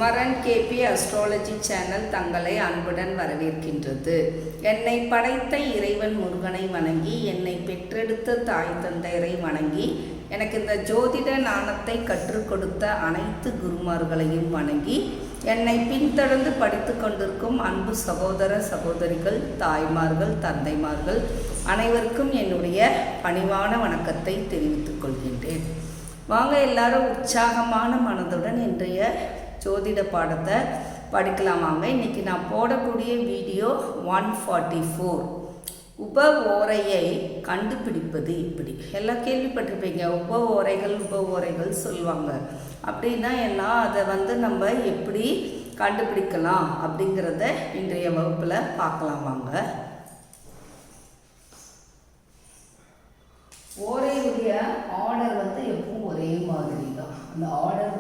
Kumaran KP astrology channel தங்களை அன்புடன் வரவேற்கின்றது. என்னை படைத்த இறைவன் முருகனை வணங்கி, என்னை பெற்றெடுத்த தாய் தந்தையரை வணங்கி, எனக்கு இந்த ஜோதிட ஞானத்தை கற்றுக் கொடுத்த அனைத்து குருமார்களையும் வணங்கி, என்னை பின்தொடர்ந்து படித்து கொண்டிருக்கும் அன்பு சகோதர சகோதரிகள், தாய்மார்கள், தந்தைமார்கள் அனைவருக்கும் என்னுடைய பணிவான வணக்கத்தை தெரிவித்துக் கொள்கின்றேன். வாங்க எல்லாரும் உற்சாகமான மனதுடன் இன்றைய ஜோதிட பாடத்தை படிக்கலாம். வாங்க. இன்றைக்கி நான் போடக்கூடிய வீடியோ 144 உப ஓரையை கண்டுபிடிப்பது இப்படி. எல்லாம் கேள்விப்பட்டிருப்பீங்க. உப ஓரைகள் சொல்லுவாங்க. அப்படின்னா எல்லாம் அதை நம்ம எப்படி கண்டுபிடிக்கலாம் அப்படிங்கிறத இன்றைய வகுப்பில் பார்க்கலாம். வாங்க. ஓரையுடைய ஆர்டர் எப்பவும் ஒரே மாதிரி தான். அந்த ஆர்டர்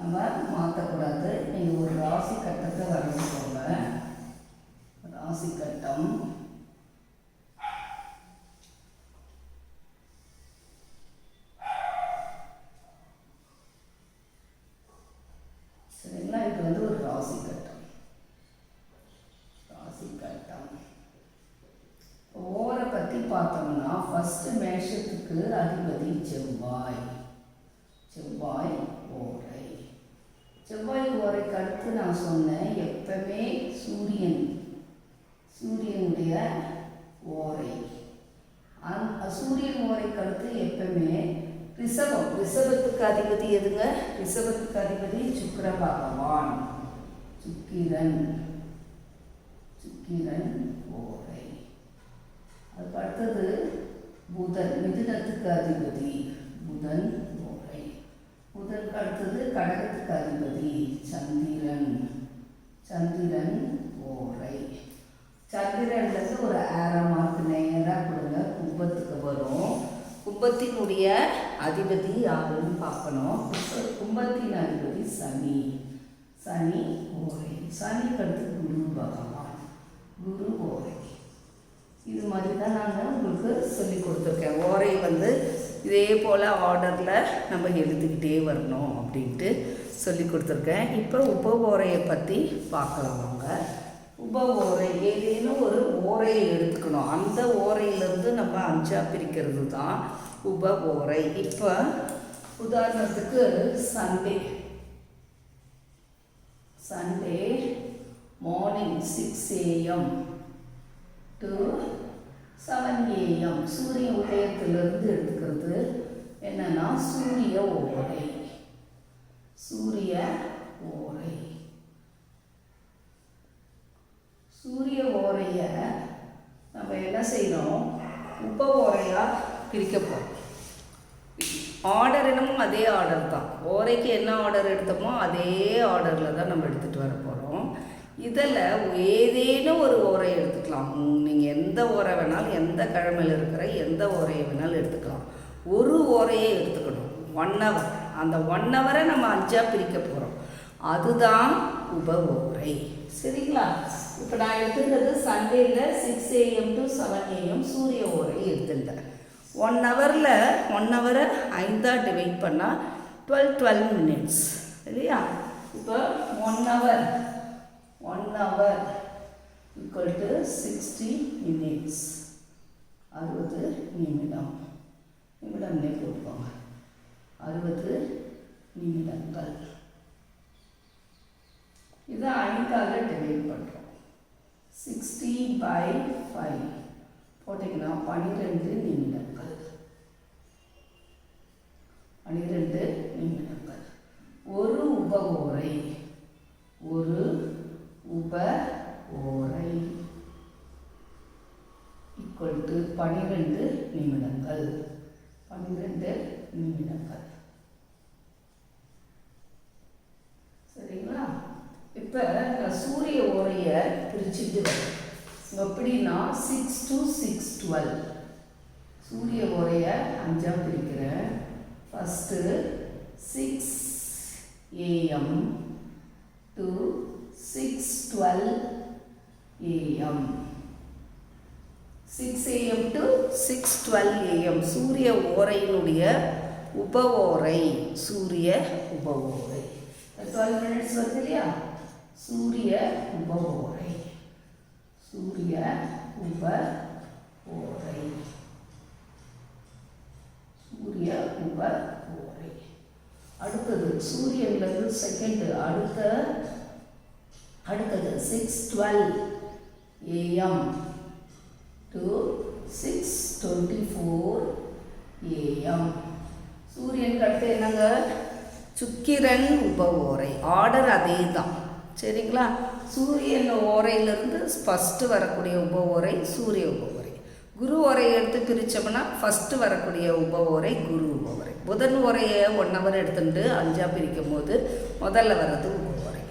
நம்ம மாற்றக்கூடாது. நீங்கள் ஒரு ராசி கட்டத்தை வரைஞ்சிக்கோங்க. ராசி கட்டம் சரிங்களா? இது ஒரு ராசி கட்டம். ஓரை பற்றி பார்த்தோம்னா ஃபர்ஸ்ட் மேஷத்துக்கு அதிபதி செவ்வாய் ஓரை. செவ்வாய் ஓரைக்கு அடுத்து நான் சொன்னேன் எப்பவுமே சூரியனுடைய ஓரை. சூரியன் ஓரைக்கு அடுத்து எப்பவுமே ரிஷபத்துக்கு அதிபதி எதுங்க? ரிஷபத்துக்கு அதிபதி சுக்கிர பகவான். சுக்கிரன் ஓரை. அதுக்கு அடுத்தது புதன், மிதுனத்துக்கு அதிபதி புதன் ஓரை. புதனுக்கு அடுத்தது கடகத்துக்கு அதிபதி சந்திரன் ஓரை. சந்திரன்லேருந்து ஒரு ஆரோ மார்க் நேராக கொடுங்க. கும்பத்துக்கு வரும். கும்பத்தினுடைய அதிபதி யாருன்னு பார்க்கணும். கும்பத்தின் அதிபதி சனி ஓரை. சனிக்கு அடுத்து குரு பகவான், குரு ஓரை. இது மாதிரி தான் நான் உங்களுக்கு சொல்லி கொடுத்துருக்கேன். ஓரை இதே போல் ஆர்டரில் நம்ம எழுதிக்கிட்டே வரணும் அப்படின்ட்டு சொல்லி கொடுத்துருக்கேன். இப்போ உப ஓரையை பற்றி பார்க்கலாம். வாங்க. உப ஓரை ஏதேனும் ஒரு ஓரையை எடுத்துக்கணும். அந்த ஓரையிலேருந்து நம்ம 5ஆக பிரிக்கிறது தான் உப ஓரை. இப்போ உதாரணத்துக்கு Sunday morning 6 AM to 7 AM சூரிய உதயத்திலிருந்து எடுத்துக்கிறது என்னன்னா சூரிய ஓரை. சூரிய ஓரையை நம்ம என்ன செய்யணும்? உப ஓரையாக பிரிக்க போகிறோம். ஆர்டர் என்னமோ அதே ஆர்டர் தான். ஓரைக்கு என்ன ஆர்டர் எடுத்தோமோ அதே ஆர்டரில் தான் நம்ம எடுத்துகிட்டு வர போகிறோம். இதில் ஏதேனும் ஒரு ஓரை எடுத்துக்கலாம். நீங்கள் எந்த ஓரை வேணாலும், எந்த கிழமையில் இருக்கிற எந்த ஓரையை வேணாலும் எடுத்துக்கலாம். ஒரு ஓரையை எடுத்துக்கணும். 1 hour. அந்த 1 hour நம்ம 5ஆக பிரிக்க போகிறோம். அதுதான் உப ஓரை. சரிங்களா? இப்போ நான் எடுத்துக்கிறது சண்டேயில் 6 AM to 7 AM சூரிய ஓரை எடுத்துட்டேன். 1 hourல 1 hour 5ஆக டிவைட் பண்ணால் 12 minutes. சரியா? இப்போ 1 hour equal to 60 minutes. 60 நிமிடம்னே போட்டுக்கோங்க. 60 நிமிடங்கள். இதை 5ஆல் டிவைட் பண்ணுறோம். 60/5 போட்டிங்கன்னா 12 நிமிடங்கள். 12 நிமிடங்கள். ஒரு உப ஓரை ஈக்குவல் டு 12 நிமிடங்கள். 12 நிமிடங்கள். சரிங்களா? இப்போ சூரிய ஓரையை பிரிச்சுட்டு வரும். எப்படின்னா 6 to 6:12 சூரிய ஓரையை 5ஆக பிரிக்கிறேன். First 6 AM to 6:12 AM. 6 AM to 6:12 AM சூரிய ஓரையினுடைய உப ஓரை. சூரிய உப ஓரை. இப்போ 12 minutes வருது இல்லையா? சூரிய உப ஓரை. சூரிய உப ஓரை. சூரிய உப ஓரை. அடுத்தது சூரியன்லேருந்து செகண்ட் அடுத்தது 6:12 AM to 6:24 AM. சூரியனுக்கு அடுத்து என்னங்க? சுக்கிரன் உப ஓரை. ஆர்டர் அதே தான், சரிங்களா? சூரியன் ஓரையிலிருந்து ஃபஸ்ட்டு வரக்கூடிய உப ஓரை சூரிய உப ஓரை. குரு ஓரையை எடுத்து பிரித்தோம்னா ஃபஸ்ட்டு வரக்கூடிய உப ஓரை குரு உப ஓரை. புதன் ஓரையை 1 hour எடுத்துட்டு 5ஆக பிரிக்கும் போது முதல்ல வர்றது உப ஓரை.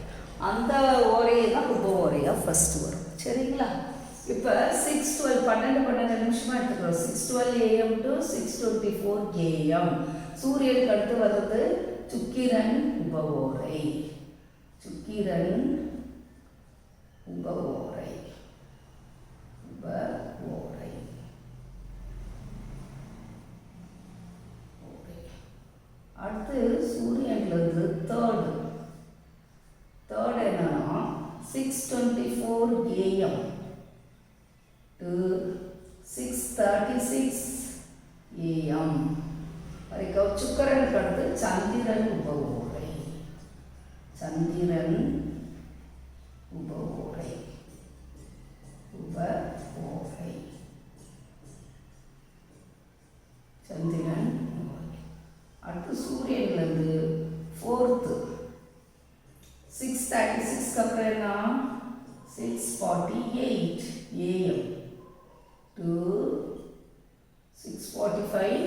அந்த ஓரையை தான் உப ஓரையாக ஃபஸ்ட்டு வரும், சரிங்களா? இப்போ 6:12 12 நிமிஷமாக எடுத்துக்கிறோம். 6:12 AM to 6:24 AM. சூரியனுக்கு அடுத்து வர்றது சுக்கிரன் உப ஓரை. சுக்கிரன் உப ஓரை. உப ஓரை. அடுத்து சூரியன்லேருந்து தேர்ட் என்னன்னா 6:24 AM to 6:36 AM வரைக்கும் சுக்கிரனுக்கு அடுத்து சந்திரன் உப ஓரை. சந்திரன் உப ஓரை. உப ஓரை. சந்திரன் அடுத்து சூரியன்லேருந்து 4th 6:36 அப்புறம் என்ன? 6:48 AM to 6:45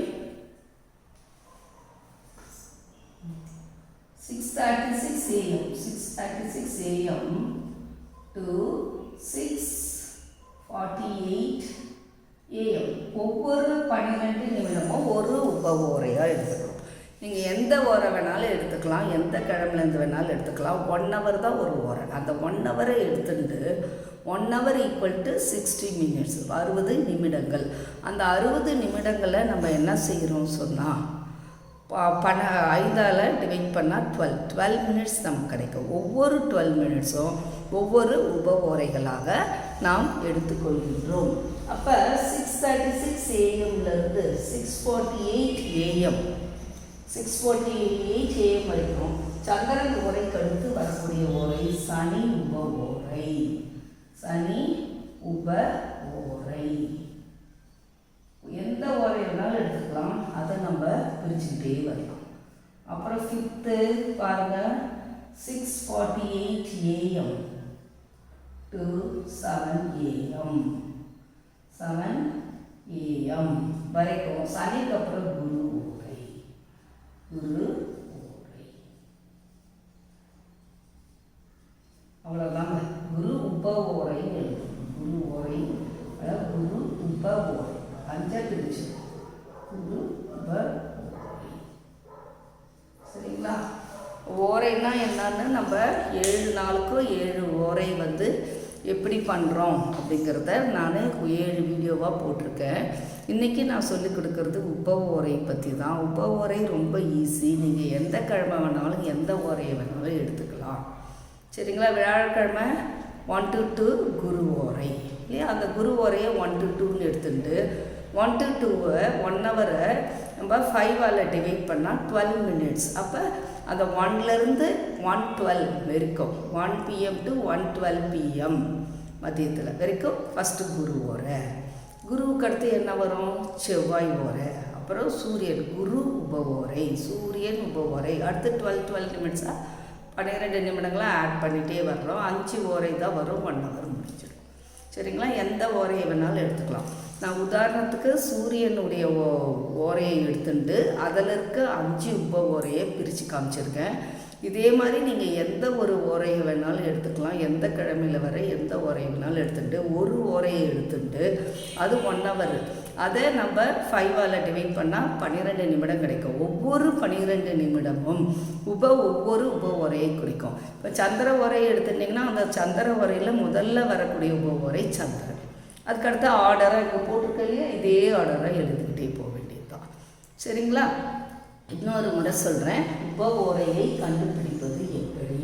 6:36 AM 6:36 AM to 6:48 AM. ஒவ்வொரு 12 நிமிடமும் ஒரு உப ஓரையாக எடுத்துக்கணும். நீங்கள் எந்த ஓரை வேணாலும் எடுத்துக்கலாம், எந்த கிழமைலேருந்து வேணாலும் எடுத்துக்கலாம். 1 hour தான் ஒரு ஓரை. அந்த 1 hour எடுத்துட்டு 1 hour = 60 minutes 60 நிமிடங்கள். அந்த 60 நிமிடங்களை நம்ம என்ன செய்கிறோம் சொன்னால் 5ஆல் டிவைட் பண்ணால் 12 minutes நமக்கு கிடைக்கும். ஒவ்வொரு 12 minutesம் ஒவ்வொரு உப ஓரைகளாக நாம் எடுத்துக்கொள்கின்றோம். அப்போ 6:36 AM-லேருந்து 6:48 AM 6:48 AM வரைக்கும் சந்திரன் ஓரைக்கு அடுத்து வரக்கூடிய ஓரை சனி உப ஓரை. சனி உப ஓரை. எந்த ஓரை வேணாலும் எடுத்துக்கலாம், அதை நம்ம பிரிச்சுக்கிட்டே வரலாம். அப்புறம் 5th பாருங்கள் 6:48 AM to 7 AM 7 AM வரைக்கும் சனிக்கு அப்புறம் குரு ஓரை. குரு ஓரை. அவ்வளோதாங்க. குரு உப ஓரைன்னு எழுதணும். குரு ஓரை குரு உப ஓரை 5 பிரிச்சு குரு உப ஓரை. சரிங்களா? ஓரைன்னா என்னன்னு நம்ம 7 நாளுக்கும் 7 ஓரை எப்படி பண்ணுறோம் அப்படிங்கிறத நான் 7 வீடியோவாக போட்டிருக்கேன். இன்றைக்கி நான் சொல்லிக் கொடுக்குறது உப ஓரை பற்றி தான். உப ஓரை ரொம்ப ஈஸி. நீங்கள் எந்த கிழமை வேணாலும் எந்த ஓரையை வேணாலும் எடுத்துக்கலாம், சரிங்களா? வியாழக்கிழமை 1 to 2 குரு ஓரை இல்லையா? அந்த குரு ஓரையை 1 to 2ன்னு எடுத்துட்டு 1 to 2 1 hour நம்ம 5ஆல் டிவைட் பண்ணால் 12 minutes. அப்போ அந்த 1லேருந்து 1:12 வரைக்கும் 1 PM to 1:12 PM மதியத்தில் வரைக்கும் ஃபஸ்ட்டு குரு ஓரை. குருவுக்கு அடுத்து என்ன வரும்? செவ்வாய் ஓரை. அப்புறம் சூரியன் குரு உப ஓரை. சூரியன் உப ஓரை. அடுத்து 12 நிமிட்ஸாக 12 நிமிடங்களாக ஆட் பண்ணிகிட்டே வர்றோம். 5 ஓரை தான் வரும். 1 hour முடிச்சிடும், சரிங்களா? எந்த ஓரையை வேணாலும் எடுத்துக்கலாம். நான் உதாரணத்துக்கு சூரியனுடைய ஓரையை எடுத்துட்டு அதில் இருக்க 5 உப ஓரையை பிரித்து காமிச்சிருக்கேன். இதே மாதிரி நீங்கள் எந்த ஒரு ஓரையை வேணாலும் எடுத்துக்கலாம். எந்த கிழமையில் வர எந்த ஓரையை வேணாலும் எடுத்துட்டு ஒரு ஓரையை எடுத்துட்டு அது 1 hour. அதை நம்ம 5ஆல் டிவைட் பண்ணால் 12 நிமிடம் கிடைக்கும். ஒவ்வொரு 12 நிமிடமும் ஒவ்வொரு உப ஓரையை குறிக்கும். இப்போ சந்திர ஓரையை எடுத்துட்டிங்கன்னா அந்த சந்திர ஓரையில் முதல்ல வரக்கூடிய உப ஓரை சந்திரன். அதுக்கடுத்து ஆர்டராக இங்கே போட்டிருக்கையே இதே ஆர்டராக எழுதிக்கிட்டே போக வேண்டியது தான், சரிங்களா? இன்னொரு முறை சொல்கிறேன். உப ஓரையை கண்டுபிடிப்பது எப்படி?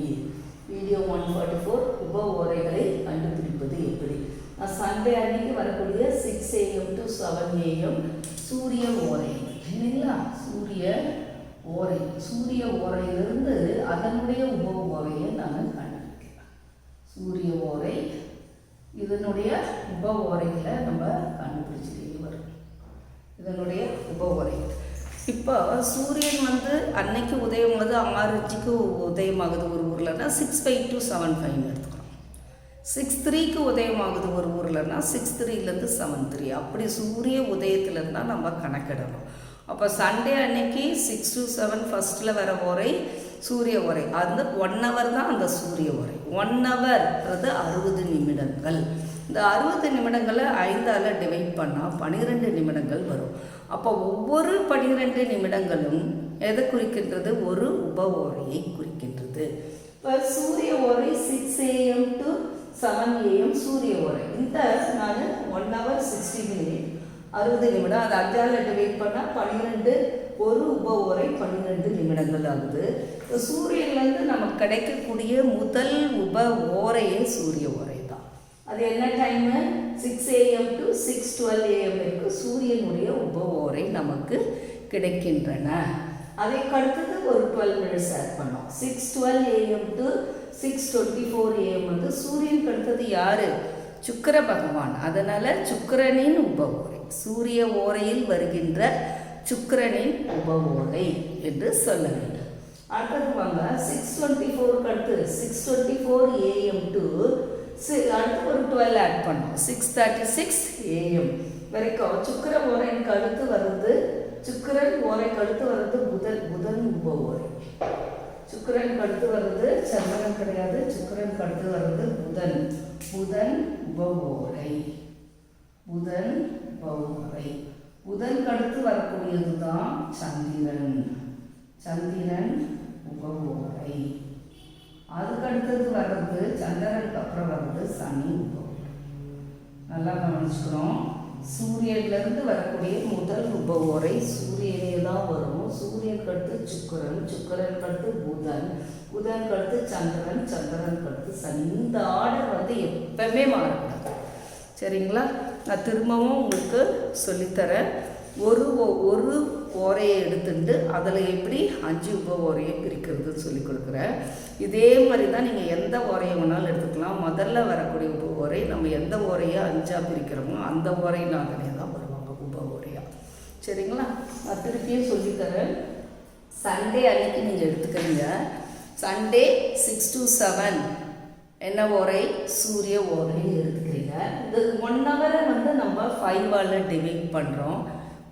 சண்டே அன்னைக்கு வரக்கூடிய 6 AM to 7 AM சூரிய ஓரை இல்லைங்களா? சூரிய ஓரையிலிருந்து அதனுடைய உப ஓரையை நாங்கள் கண்டுபிடிக்கலாம். சூரிய ஓரை இதனுடைய உப ஓரைகளை நம்ம கண்டுபிடிச்சிட்டே வரும். இதனுடைய உப ஓரை இப்போ சூரியன் அன்னைக்கு உதயமாகுது 6:05க்கு உதயமாகுது ஒரு ஊர்லன்னா 6:05 to 7:05 எடுத்துக்கலாம். 6:03க்கு உதயமாகுது ஒரு ஊர்லன்னா 6:03லேருந்து 7:03 அப்படி சூரிய உதயத்துலேருந்து தான் நம்ம கணக்கிடணும். அப்போ சண்டே அன்னைக்கு 6 to 7 ஃபஸ்ட்டில் வர ஓரை சூரிய ஓரை. அது 1 hour தான் அந்த சூரிய ஓரை. 1 hourன்றது 60 நிமிடங்கள். இந்த 60 நிமிடங்களை 5ஆல் டிவைட் பண்ணால் 12 நிமிடங்கள் வரும். அப்போ ஒவ்வொரு 12 நிமிடங்களும் எதை குறிக்கின்றது? ஒரு உப ஓரையை குறிக்கின்றது. இப்போ சூரிய ஓரை 6 AM to 7 AM சூரிய ஓரை. இந்த நான் 1 hour 60 minutes 60 நிமிடம். அது 5ஆல் டிவைட் பண்ணால் 12 ஒரு உப ஓரை 12 நிமிடங்கள் ஆகுது. சூரியன்லேருந்து நமக்கு கிடைக்கக்கூடிய முதல் உப ஓரையே சூரிய ஓரை தான். அது என்ன டைமு? 6 AM to 6:12 AM வரைக்கும் சூரியனுடைய உப ஓரை நமக்கு கிடைக்கின்றன. அதை அடுத்தது ஒரு 12 minutes ஆட் பண்ணோம். 6:12 AM to 6:24 AM சூரியனுக்கு அடுத்தது யாரு? சுக்கிர பகவான். அதனால் சுக்கிரனின் உப ஓரை, சூரிய ஓரையில் வருகின்ற சுக்கிரனின் உப ஓரை என்று சொல்ல வேண்டும். அடுத்தது வாங்க 6:24க்கு அடுத்து 6:24 AM to அடுத்து ஒரு 12 ஆட் பண்ணோம். 6:36 AM வரைக்கும் சுக்கிர ஓரைக்கு அடுத்து வருது, சுக்கிரன் ஓரைக்கு அடுத்து வருது புதன் உப ஓரை. சுக்கிரனுக்கு அடுத்து வருது சந்திரன் கிடையாது, சுக்கிரனுக்கு அடுத்து வருது புதன் உப ஓரை. புதனுக்கு அடுத்து வரக்கூடியது தான் சந்திரன் உப ஓரை. அதுக்கடுத்தது வர்றது சந்திரனுக்கு அப்புறம் வர்றது சனி உப ஓரை. நல்லா கவனிச்சுக்கணும். சூரியன்லேருந்து வரக்கூடிய முதல் உப ஓரை சூரியனே தான் வரும். சூரியனுக்கு அடுத்து சுக்கிரனுக்கு அடுத்து புதனுக்கு அடுத்து சந்திரனுக்கு அடுத்து சனி. இந்த ஆர்டர் எப்பவுமே மாறக்கூடாது. சரிங்களா? நான் திரும்பவும் உங்களுக்கு சொல்லித்தரேன். ஒரு ஓரையை எடுத்துட்டு அதில் எப்படி 5 உப ஓரையை பிரிக்கிறதுன்னு சொல்லி கொடுக்குறேன். இதே மாதிரி தான் நீங்கள் எந்த ஓரையை வேணாலும் எடுத்துக்கலாம். முதல்ல வரக்கூடிய உப ஓரை நம்ம எந்த ஓரையை 5ஆக பிரிக்கிறோமோ அந்த ஓரையினாலே தான் வருவாங்க உப ஓரையாக. சரிங்களா? நான் திருப்பியும் சொல்லித்தரேன். சண்டே அன்னைக்கு நீங்கள் எடுத்துக்கிறீங்க. சண்டே 6 to 7 என்ன ஓரை? சூரிய ஓரை எடுத்துக்கிறீங்க. இது 1 hour நம்ம 5ஆல் டிவைட் பண்ணுறோம்.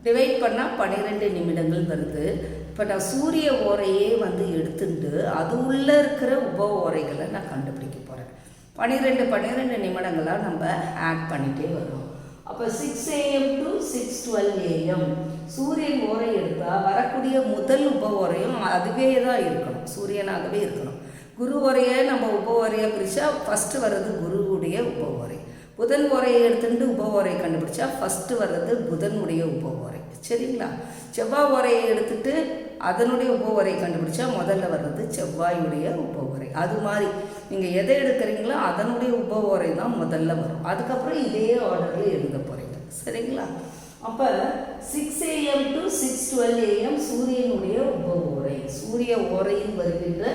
டிவைட் பண்ணால் 12 நிமிடங்கள் வருது. இப்போ நான் சூரிய ஓரையே எடுத்துட்டு அது உள்ளே இருக்கிற உப ஓரைகளை நான் கண்டுபிடிக்க போகிறேன். 12 நிமிடங்களாக நம்ம ஆட் பண்ணிகிட்டே வரோம். அப்போ 6 AM to 6:12 AM சூரியன் ஓரை எடுத்தால் வரக்கூடிய முதல் உப ஓரையும் அதுவே தான் இருக்கணும், சூரியனாகவே இருக்கணும். குரு ஓரையை நம்ம உப ஓரையை பிரித்தா ஃபஸ்ட்டு வர்றது குருவுடைய உப ஓரை. புதன் ஓரையை எடுத்துட்டு உப ஓரையை கண்டுபிடிச்சா ஃபஸ்ட்டு வர்றது புதனுடைய உப ஓரை. சரிங்களா? செவ்வாய் ஓரையை எடுத்துட்டு அதனுடைய உப ஓரையை கண்டுபிடிச்சா முதல்ல வர்றது செவ்வாயுடைய உப ஓரை. அது மாதிரி நீங்கள் எதை எடுக்கிறீங்களோ அதனுடைய உப ஓரை தான் முதல்ல வரும். அதுக்கப்புறம் இதே ஆர்டரில் எழுத போகிறீங்க. சரிங்களா? அப்போ 6 AM to 6:12 AM சூரியனுடைய உப ஓரை, சூரிய ஓரையில் வருகின்ற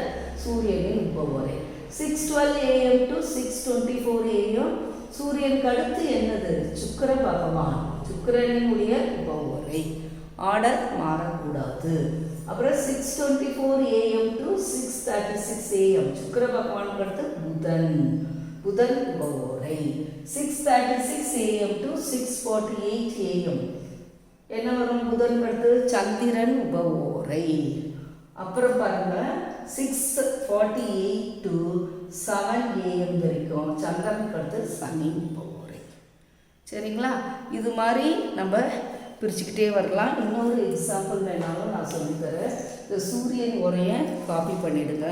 சூரியனின் உப ஓரை. 6:12 AM to 6:24 AM சூரியனுக்கு அடுத்து என்னது? சுக்கிர பகவான், சுக்கிரனுடைய உப ஓரை. ஆர்டர் மாறக்கூடாது. அப்புறம் 6:24 AM to 6:36 AM சுக்கிர பகவானுக்கு அடுத்து புதன் உப ஓரை. 6:36 AM to 6:48 AM என்ன வரும்? புதன் அடுத்து சந்திரன் உப ஓரை. அப்புறம் பாருங்க 6:48 to 7 AM வரைக்கும் சந்திரனுக்கு அடுத்து சனி உப ஓரை. சரிங்களா? இது மாதிரி நம்ம பிரிச்சுக்கிட்டே வரலாம். இன்னொரு எக்ஸாம்பிள் வேணாலும் நான் சொல்லித்தரேன். இந்த சூரியன் ஓரையை காப்பி பண்ணிடுங்க.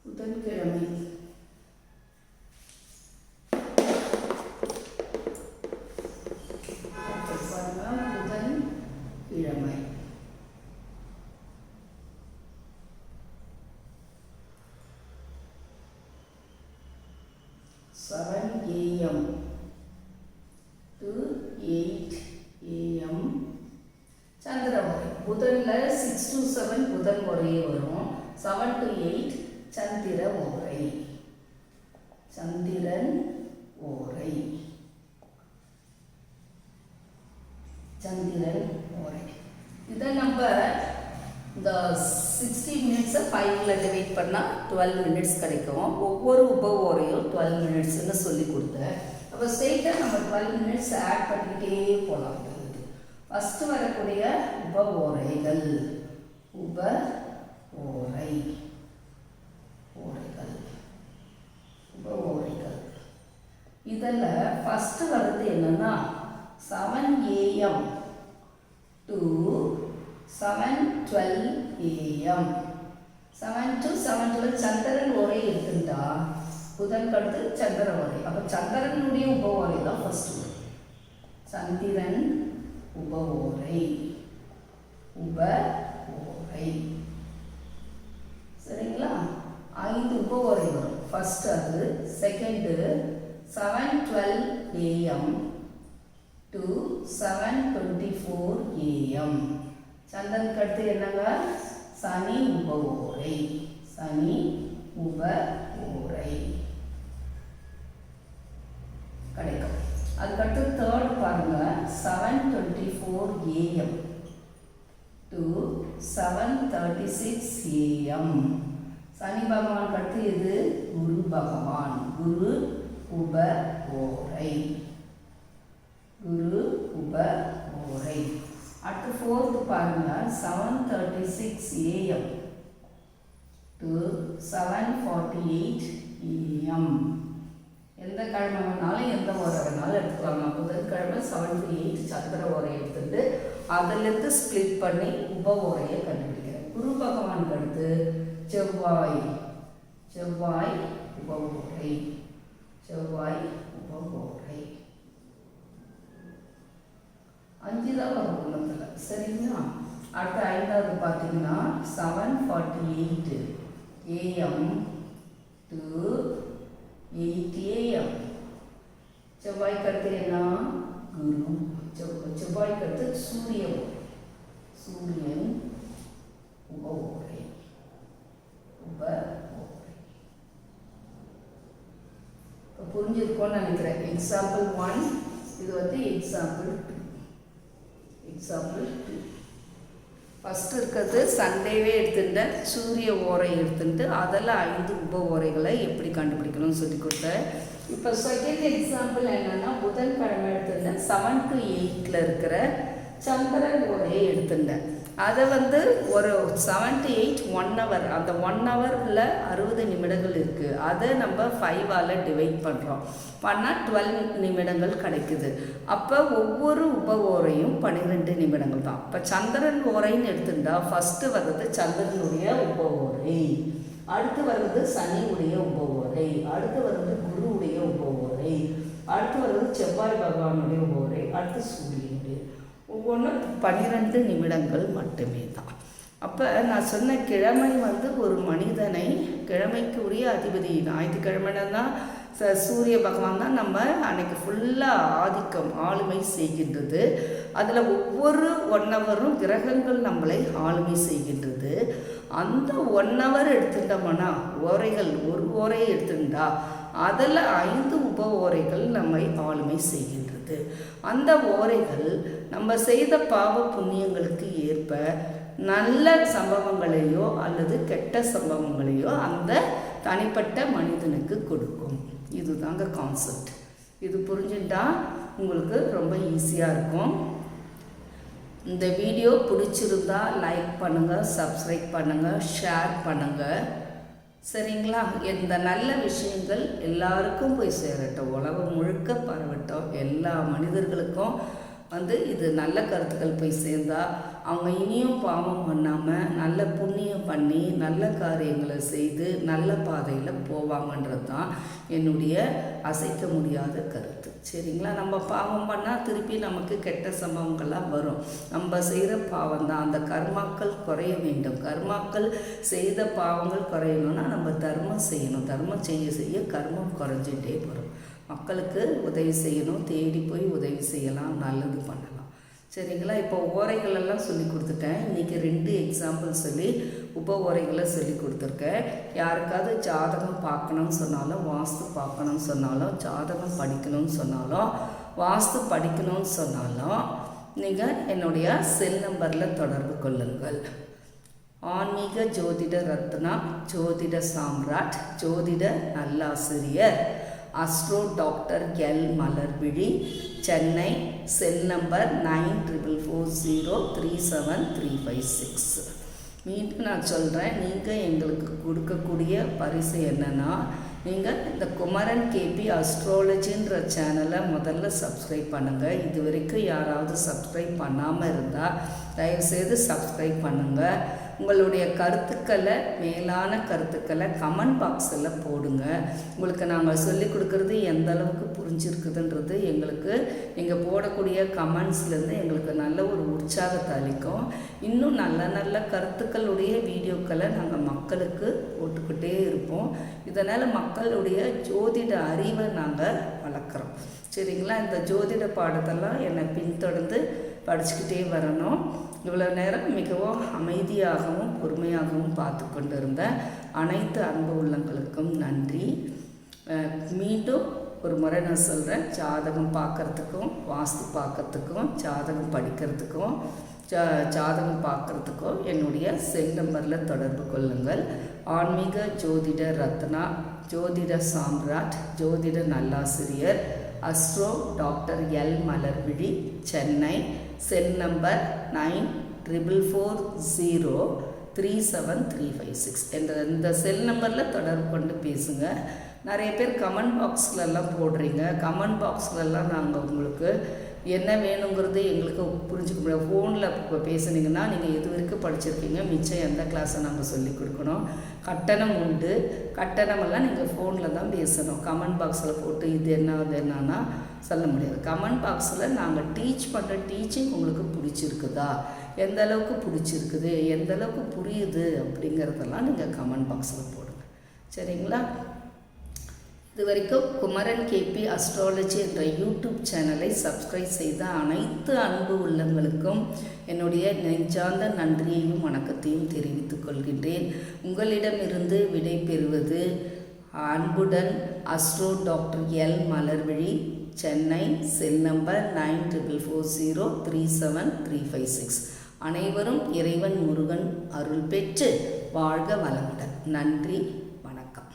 புதன்கிழமை. புதன்கிழமை. 7 AM to 8 AM சந்திர ஓரை. புதன்ல 6 to 7 புதன் ஓரையே வரும். 7 to 8 சந்திர ஓரை. சந்திரன் ஓரை. சந்திரன் ஓரை. இதை நம்ம இந்த 60 மினிட்ஸை 5ல் டிவைட் பண்ணால் 12 மினிட்ஸ் கிடைக்கும். ஒவ்வொரு உப ஓரையும் 12 மினிட்ஸ்ன்னு சொல்லி கொடுத்தேன். அப்போ ஸ்ட்ரெயிட்டாக நம்ம 12 மினிட்ஸ் ஆட் பண்ணிக்கிட்டே போகலாம். ஃபஸ்ட்டு வரக்கூடிய உப ஓரைகள். உப ஓரை. ஓரைகள். உப ஓரைகள். இதில் ஃபஸ்ட்டு வர்றது என்னன்னா 7 AM to 7:12 AM. 7 to 7:12 சந்திரன் ஓரை இருக்குண்டா புதன் கடுத்து சந்திர ஓரை. அப்போ சந்திரனுடைய உப ஓரை தான் ஃபர்ஸ்ட் வரும். சந்திரன் உப ஓரை. உப ஓரை. சரிங்களா? 5 உப ஓரை வரும். ஃபர்ஸ்ட் அது. Second 7:12 AM to 7:24 AM. சந்திரன் கடுத்து என்னங்க? சனி உப ஓரை. சனி உப ஓரை கிடைக்கும். அதுக்கடுத்து தேர்ட் பாருங்க 7:24 AM to 7:36 AM. சனி பகவான் கடுத்து இது குரு பகவான். குரு உப ஓரை. குரு உப ஓரை. அடுத்து ஃபோர்த் பாருங்க 7:36 AM to 7:48 AM. எந்த கிழமை வேணாலும் எந்த ஓரை வேணாலும் எடுத்துக்கலாமா. புதன்கிழமை 7 to 8 சந்திர ஓரை எடுத்துட்டு அதிலிருந்து ஸ்பிளிட் பண்ணி உப ஓரையை கண்டுபிடிக்கிறேன். குரு பகவான் அடுத்து செவ்வாய். செவ்வாய் உப ஓரை. செவ்வாய் உப ஓரை. 5 தான் வரும் குணத்தில். சரிங்களா? அடுத்த 5வது பார்த்தீங்கன்னா 7:48 AM to 8 AM. செவ்வாய் கடுத்து என்ன? குரு. செவ்வாய் கடுத்து சூரியன். சூரியன் உப ஓரை. உப ஓரை. இப்போ புரிஞ்சிருக்கோன்னு நினைக்கிறேன். எக்ஸாம்பிள் 1. இது வந்து எக்ஸாம்பிள் 2. எக்ஸாம்பிள் 2. ஃபஸ்ட்டு இருக்கிறது சண்டேவே எடுத்துட்டேன். சூரிய ஓரை எடுத்துட்டு அதில் 5 உப ஓரைகளை எப்படி கண்டுபிடிக்கணும்னு சொல்லி கொடுத்தேன். இப்போ செகண்ட் எக்ஸாம்பிள் என்னென்னா புதன்கிழமை எடுத்துட்டேன். 7 to 8ல் இருக்கிற சந்திரன் ஓரையை எடுத்துட்டேன். அதை வந்து ஒரு 7 to 8 1 hour. அந்த 1 hourல 60 நிமிடங்கள் இருக்குது. அதை நம்ம 5ஆல் டிவைட் பண்ணுறோம். பண்ணால் 12 நிமிடங்கள் கிடைக்குது. அப்போ ஒவ்வொரு உப ஓரையும் 12 நிமிடங்கள் தான். இப்போ சந்திரன் ஓரைன்னு எடுத்துட்டா ஃபஸ்ட்டு வர்றது சந்திரனுடைய உப ஓரை. அடுத்து வர்றது சனியுடைய உப ஓரை. அடுத்து வர்றது குருவுடைய உப ஓரை. அடுத்து வர்றது செவ்வாய் பகவானுடைய உப ஓரை. அடுத்து சூரியனுடைய. ஒவ்வொன்றும் 12 நிமிடங்கள் மட்டுமே தான். அப்போ நான் சொன்ன கிழமை வந்து ஒரு மனிதனை கிழமைக்கு உரிய அதிபதி. ஞாயிற்றுக்கிழமைனா தான் சூரிய பகவான் தான் நம்ம அன்னைக்கு ஃபுல்லாக ஆதிக்கம் ஆளுமை செய்கின்றது. அதில் ஒவ்வொரு 1 ஹவரும் கிரகங்கள் நம்மளை ஆளுமை செய்கின்றது. அந்த 1 ஹவர் எடுத்துட்டோம்னா ஓரைகள் ஒரு ஓரையை எடுத்துட்டா அதில் 5 உப ஓரைகள் நம்மை ஆளுமை செய்கின்றது. அந்த ஓரைகள் நம்ம செய்த பாவ புண்ணியங்களுக்கு ஏற்ப நல்ல சம்பவங்களையோ அல்லது கெட்ட சம்பவங்களையோ அந்த தனிப்பட்ட மனிதனுக்கு கொடுக்கும். இதுதாங்க கான்செப்ட். இது புரிஞ்சுட்டா உங்களுக்கு ரொம்ப ஈஸியாக இருக்கும். இந்த வீடியோ பிடிச்சிருந்தா லைக் பண்ணுங்கள், சப்ஸ்கிரைப் பண்ணுங்கள், ஷேர் பண்ணுங்கள். சரிங்களா? இந்த நல்ல விஷயங்கள் எல்லாருக்கும் போய் சேரட்டும். உலகம் முழுக்க பரவட்டும். எல்லா மனிதர்களுக்கும் இது நல்ல கருத்துக்கள் போய் சேர்ந்தால் அவங்க இனியும் பாவம் பண்ணாமல் நல்ல புண்ணியம் பண்ணி நல்ல காரியங்களை செய்து நல்ல பாதையில் போவாங்கன்றது தான் என்னுடைய அசைக்க முடியாத கருத்து. சரிங்களா? நம்ம பாவம் பண்ணால் திருப்பி நமக்கு கெட்ட சம்பவங்கள்லாம் வரும். நம்ம செய்கிற பாவம் தான், அந்த கர்மாக்கள் குறைய வேண்டும். கர்மாக்கள் செய்த பாவங்கள் குறையணும்னா நம்ம தர்மம் செய்யணும். தர்மம் செய்ய செய்ய கர்மம் குறைஞ்சிட்டே வரும். மக்களுக்கு உதவி செய்யணும், தேடி போய் உதவி செய்யலாம், நல்லது பண்ணலாம். சரிங்களா? இப்போ ஓரைகளெல்லாம் சொல்லி கொடுத்துட்டேன். இன்றைக்கி 2 எக்ஸாம்பிள் சொல்லி உப ஓரைகளை சொல்லி கொடுத்துருக்கேன். யாருக்காவது ஜாதகம் பார்க்கணும்னு சொன்னாலும், வாஸ்து பார்க்கணும்னு சொன்னாலும், ஜாதகம் படிக்கணும்னு சொன்னாலும், வாஸ்து படிக்கணும்னு சொன்னாலும் நீங்கள் என்னுடைய செல் நம்பரில் தொடர்பு கொள்ளுங்கள். ஆன்மீக ஜோதிட ரத்னா, ஜோதிட சாம்ராட், ஜோதிட நல்லாசிரியர், astro doctor L Malarvizhi, Chennai. Cell number 9440373556. மீண்டும் நான் சொல்கிறேன், நீங்கள் எங்களுக்கு கொடுக்கக்கூடிய பரிசு என்னென்னா, நீங்கள் இந்த குமரன் கேபி அஸ்ட்ராலஜின்ற சேனலை முதல்ல சப்ஸ்கிரைப் பண்ணுங்கள். இது வரைக்கும் யாராவது சப்ஸ்கிரைப் பண்ணாமல் இருந்தால் தயவுசெய்து சப்ஸ்கிரைப் பண்ணுங்கள். உங்களுடைய கருத்துக்களை, மேலான கருத்துக்களை கமெண்ட் பாக்ஸில் போடுங்க. உங்களுக்கு நாங்கள் சொல்லிக் கொடுக்குறது எந்த அளவுக்கு புரிஞ்சிருக்குதுன்றது எங்களுக்கு நீங்கள் போடக்கூடிய கமெண்ட்ஸ்லேருந்து எங்களுக்கு நல்ல ஒரு உற்சாகத்தை அளிக்கும். இன்னும் நல்ல நல்ல கருத்துக்களுடைய வீடியோக்களை நாங்கள் மக்களுக்கு போட்டுக்கிட்டே இருப்போம். இதனால் மக்களுடைய ஜோதிட அறிவை நாங்கள் வளர்க்குறோம். சரிங்களா? இந்த ஜோதிட பாடத்தெல்லாம் என்னை பின்தொடர்ந்து படிச்சுக்கிட்டே வரணும். இவ்வளோ நேரம் மிகவும் அமைதியாகவும் பொறுமையாகவும் பார்த்து கொண்டிருந்த அனைத்து அன்பு உள்ளங்களுக்கும் நன்றி. மீண்டும் ஒரு முறை நான் சொல்கிறேன், ஜாதகம் பார்க்குறதுக்கும், வாஸ்து பார்க்குறதுக்கும், ஜாதகம் படிக்கிறதுக்கும், ஜாதகம் பார்க்குறதுக்கும் என்னுடைய செல் நம்பரில் தொடர்பு கொள்ளுங்கள். ஆன்மீக ஜோதிட ரத்னா, ஜோதிட சாம்ராட், ஜோதிட நல்லாசிரியர், astro doctor L Malarvizhi, Chennai. Cell number 9440373556 என்ற இந்த செல் நம்பரில் தொடர்பு கொண்டு பேசுங்க. நிறைய பேர் கமெண்ட் பாக்ஸ்லெல்லாம் போடுறீங்க. கமெண்ட் பாக்ஸ்லெல்லாம் நாங்கள் உங்களுக்கு என்ன வேணுங்கிறது எங்களுக்கு புரிஞ்சுக்க முடியாது. ஃபோனில் இப்போ பேசுனீங்கன்னா நீங்கள் எது வரைக்கும் படிச்சிருக்கீங்க, மிச்சம் எந்த கிளாஸை நாங்கள் சொல்லிக் கொடுக்கணும். கட்டணம் உண்டு. கட்டணமெல்லாம் நீங்கள் ஃபோனில் தான் பேசணும். கமெண்ட் பாக்ஸில் போட்டு இது என்ன அது என்னன்னா சொல்ல முடியாது. கமெண்ட் பாக்ஸில் நாங்கள் டீச் பண்ணுற டீச்சிங் உங்களுக்கு பிடிச்சிருக்குதா, எந்த அளவுக்கு பிடிச்சிருக்குது, எந்த அளவுக்கு புரியுது அப்படிங்கிறதெல்லாம் நீங்கள் கமெண்ட் பாக்ஸில் போடுங்க. சரிங்களா? இது வரைக்கும் குமரன் கேபி அஸ்ட்ராலஜி என்ற யூடியூப் சேனலை சப்ஸ்கிரைப் செய்த அனைத்து அன்பு உள்ளங்களுக்கும் என்னுடைய நெஞ்சார்ந்த நன்றியையும் வணக்கத்தையும் தெரிவித்துக் கொள்கின்றேன். உங்களிடமிருந்து விடை பெறுவது அன்புடன் astro doctor L Malarvizhi, Chennai. Cell number 9440373556. அனைவரும் இறைவன் முருகன் அருள் பெற்று வாழ்க வளமுடன். நன்றி, வணக்கம்.